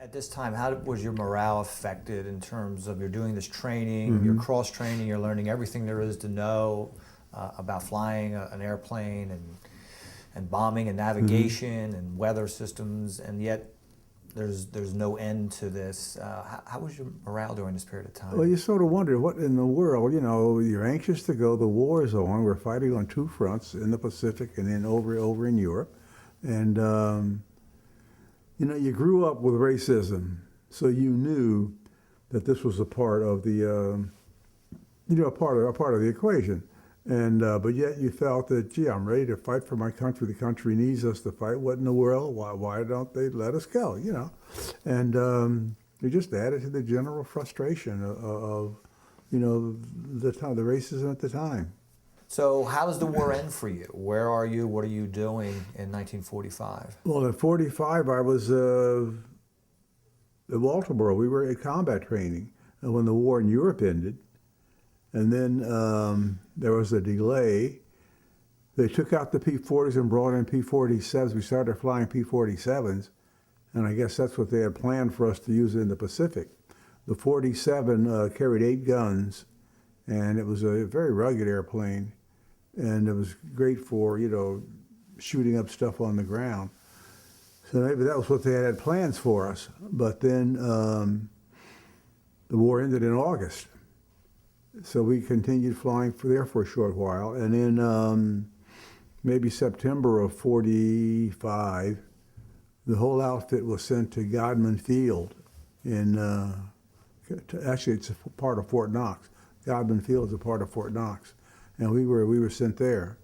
At this time, how was your morale affected in terms of you're doing this training, you're cross-training, you're learning everything there is to know about flying an airplane and bombing and navigation and weather systems, and yet there's no end to this. How was your morale during this period of time? Well, you sort of wonder what in the world, you're anxious to go, the war is on, we're fighting on two fronts, in the Pacific and then over in Europe. And you grew up with racism, so you knew that this was a part of the, a part of the equation. And but yet you felt that, gee, I'm ready to fight for my country. The country needs us to fight. What in the world? Why don't they let us go? And it just added to the general frustration of the racism at the time. So how does the war end for you? Where are you? What are you doing in 1945? Well, in 45, I was at Baltimore. We were at combat training when the war in Europe ended. And then there was a delay. They took out the P-40s and brought in P-47s. We started flying P-47s, and I guess that's what they had planned for us to use in the Pacific. The 47 carried 8 guns, and it was a very rugged airplane. And it was great for, shooting up stuff on the ground. So maybe that was what they had plans for us. But then the war ended in August. So we continued flying there for a short while. And in maybe September of 45, the whole outfit was sent to Godman Field actually it's a part of Fort Knox. Godman Field is a part of Fort Knox. And we were sent there.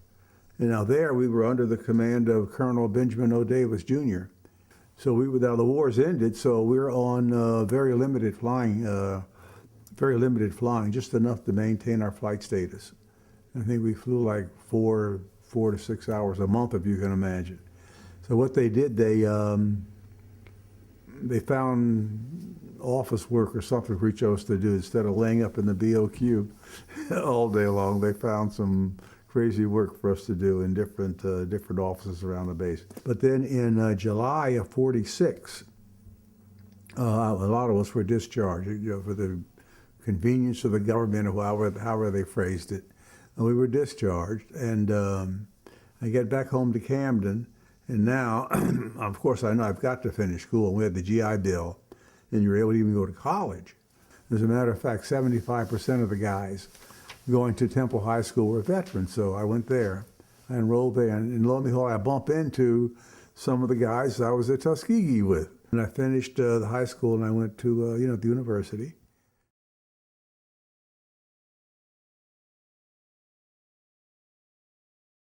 And now there we were under the command of Colonel Benjamin O. Davis, Jr. So now the war's ended, so we're on very limited flying, just enough to maintain our flight status. I think we flew like 4 to 6 hours a month, if you can imagine. So what they did, they found office work or something for each of us to do. Instead of laying up in the BOQ all day long, they found some crazy work for us to do in different offices around the base. But then in July of 46, a lot of us were discharged, for the convenience of the government, or however they phrased it. And we were discharged, and I get back home to Camden, and now, of course, I know I've got to finish school. We had the GI Bill, and you were able to even go to college. As a matter of fact, 75% of the guys going to Temple High School were veterans, so I went there. I enrolled there, and lo and behold, I bump into some of the guys I was at Tuskegee with. And I finished the high school, and I went to the university.